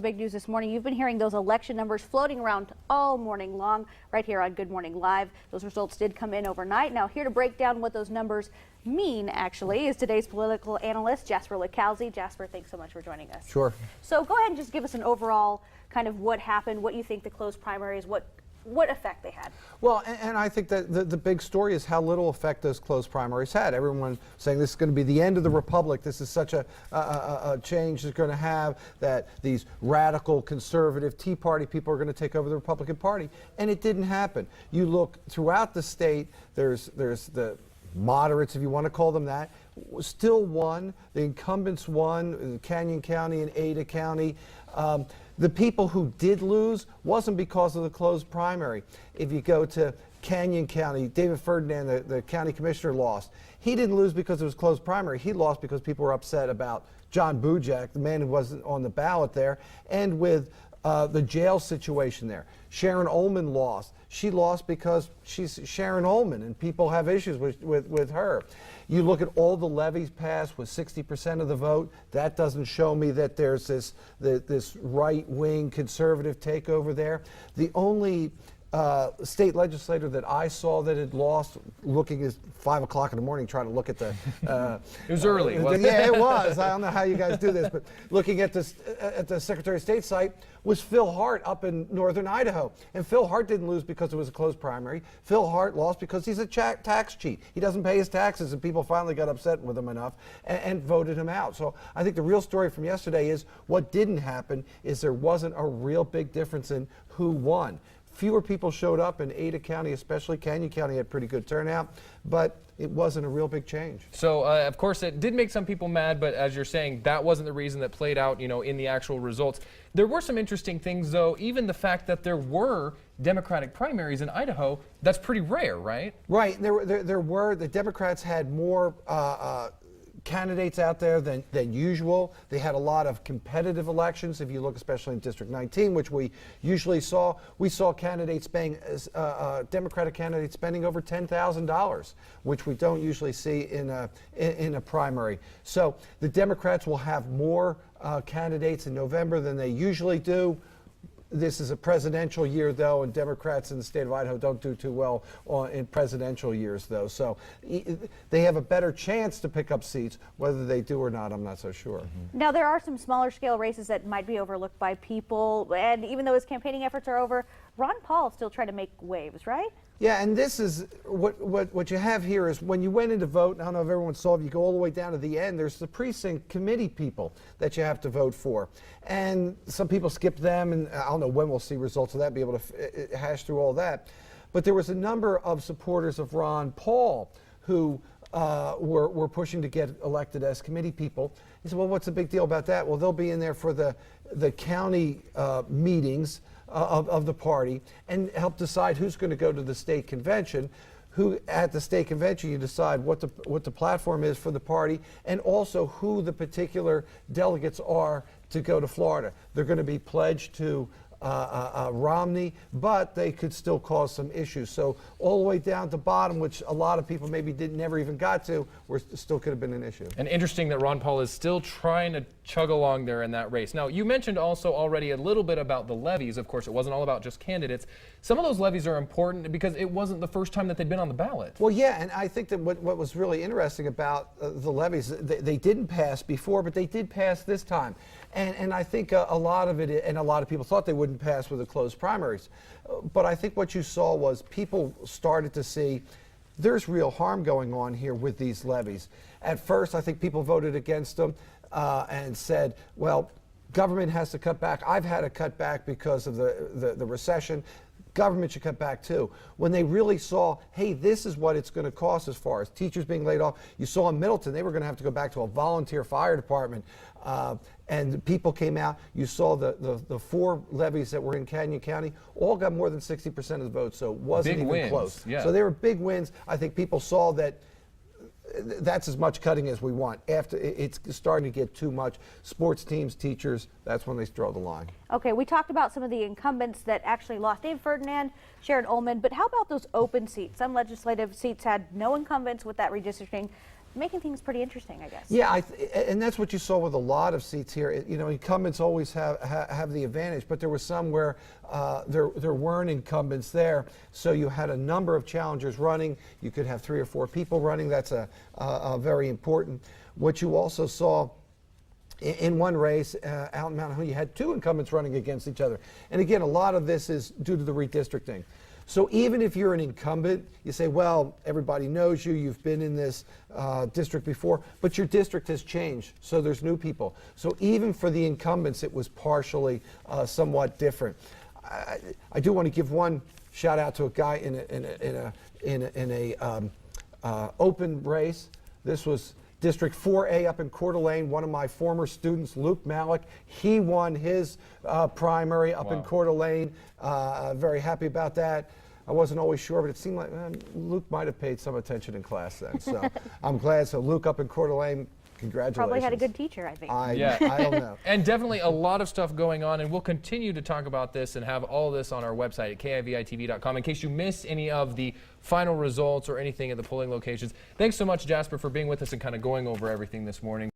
big news this morning. You've been hearing those election numbers floating around all morning long right here on Good Morning Live. Those results did come in overnight. Now, here to break down what those numbers mean, actually, is today's political analyst, Jasper Licalzi. Jasper, thanks so much for joining us. Sure. So go ahead and just give us an overall kind of what happened, what you think the closed primaries, what effect they had. Well, and I think that the big story is how little effect those closed primaries had. Everyone saying this is going to be the end of the republic. This is such a change that's going to have, that these radical conservative Tea Party people are going to take over the Republican Party. And it didn't happen. You look throughout the state, there's the moderates, if you want to call them that, still won. The incumbents won, Canyon County and Ada County. The people who did lose wasn't because of the closed primary. If you go to Canyon County, David Ferdinand, the county commissioner, lost. He didn't lose because it was closed primary. He lost because people were upset about John Bujak, the man who wasn't on the ballot there, and with the jail situation there. Sharon Ullman lost. She lost because she's Sharon Ullman, and people have issues with her. You look at all the levies passed with 60% of the vote. That doesn't show me that there's this right-wing conservative takeover there. The only state legislator that I saw that had lost, looking at 5 o'clock in the morning, trying to look at the... it was early, wasn't it? Yeah, it was. I don't know how you guys do this, but looking at this at the Secretary of State site was Phil Hart up in northern Idaho. And Phil Hart didn't lose because it was a closed primary. Phil Hart lost because he's a tax cheat. He doesn't pay his taxes, and people finally got upset with him enough and voted him out. So I think the real story from yesterday is what didn't happen is there wasn't a real big difference in who won. Fewer people showed up in Ada County, especially. Canyon County had pretty good turnout, but it wasn't a real big change. So, of course, it did make some people mad, but as you're saying, that wasn't the reason that played out, in the actual results. There were some interesting things, though. Even the fact that there were Democratic primaries in Idaho, that's pretty rare, right? Right. There were. The Democrats had more candidates out there than usual. They had a lot of competitive elections. If you look especially in District 19, which we usually saw, we saw candidates spending, Democratic candidates spending over $10,000, which we don't usually see in a primary. So the Democrats will have more candidates in November than they usually do. This is a presidential year, though, and Democrats in the state of Idaho don't do too well in presidential years, though. So they have a better chance to pick up seats. Whether they do or not, I'm not so sure. Now, there are some smaller scale races that might be overlooked by people, and even though his campaigning efforts are over, Ron Paul is still trying to make waves, right? Yeah, and this is what you have here is when you went in to vote, and I don't know if everyone saw, if you go all the way down to the end, there's the precinct committee people that you have to vote for. And some people skip them, and I don't know when we'll see results of that, be able to hash through all that. But there was a number of supporters of Ron Paul who were pushing to get elected as committee people. He said, well, what's the big deal about that? Well, they'll be in there for the county meetings of the party and help decide who's going to go to the state convention. Who at the state convention you decide what the platform is for the party, and also who the particular delegates are to go to Florida. They're going to be pledged to Romney, but they could still cause some issues. So all the way down to bottom, which a lot of people maybe never even got to, still could have been an issue. And interesting that Ron Paul is still trying to chug along there in that race. Now, you mentioned also already a little bit about the levies. Of course, it wasn't all about just candidates. Some of those levies are important because it wasn't the first time that they'd been on the ballot. Well, yeah, and I think that what was really interesting about the levies, they didn't pass before, but they did pass this time. And I think a lot of it, and a lot of people thought they wouldn't pass with the closed primaries. But I think what you saw was people started to see there's real harm going on here with these levies. At first, I think people voted against them and said, well, government has to cut back. I've had to cut back because of the recession. Government should cut back too. When they really saw, hey, this is what it's going to cost as far as teachers being laid off. You saw in Middleton, they were going to have to go back to a volunteer fire department. And people came out. You saw the 4 levies that were in Canyon County all got more than 60% of the vote, so it wasn't even close. Yeah. So they were big wins. I think people saw that that's as much cutting as we want. After it's starting to get too much. Sports teams, teachers, that's when they draw the line. Okay, we talked about some of the incumbents that actually lost. Dave Ferdinand, Sharon Ullman, but how about those open seats? Some legislative seats had no incumbents with that redistricting. making things pretty interesting, I guess. Yeah, and that's what you saw with a lot of seats here. You know, incumbents always have the advantage, but there was some where there weren't incumbents there, so you had a number of challengers running. You could have 3 or 4 people running. That's a very important. What you also saw in one race out in Mount Hood, you had 2 incumbents running against each other. And again, a lot of this is due to the redistricting. So even if you're an incumbent, you say, well, everybody knows you, you've been in this district before, but your district has changed, so there's new people. So even for the incumbents, it was partially somewhat different. I do want to give one shout out to a guy in a open race. This was District 4A up in Coeur d'Alene, one of my former students, Luke Malik. He won his primary up in Coeur d'Alene. Very happy about that. I wasn't always sure, but it seemed like Luke might have paid some attention in class then. So I'm glad. So Luke up in Coeur d'Alene, congratulations. Probably had a good teacher, I think. I don't know. And definitely a lot of stuff going on, and we'll continue to talk about this and have all this on our website at KIVI-TV.com in case you miss any of the final results or anything at the polling locations. Thanks so much, Jasper, for being with us and kind of going over everything this morning.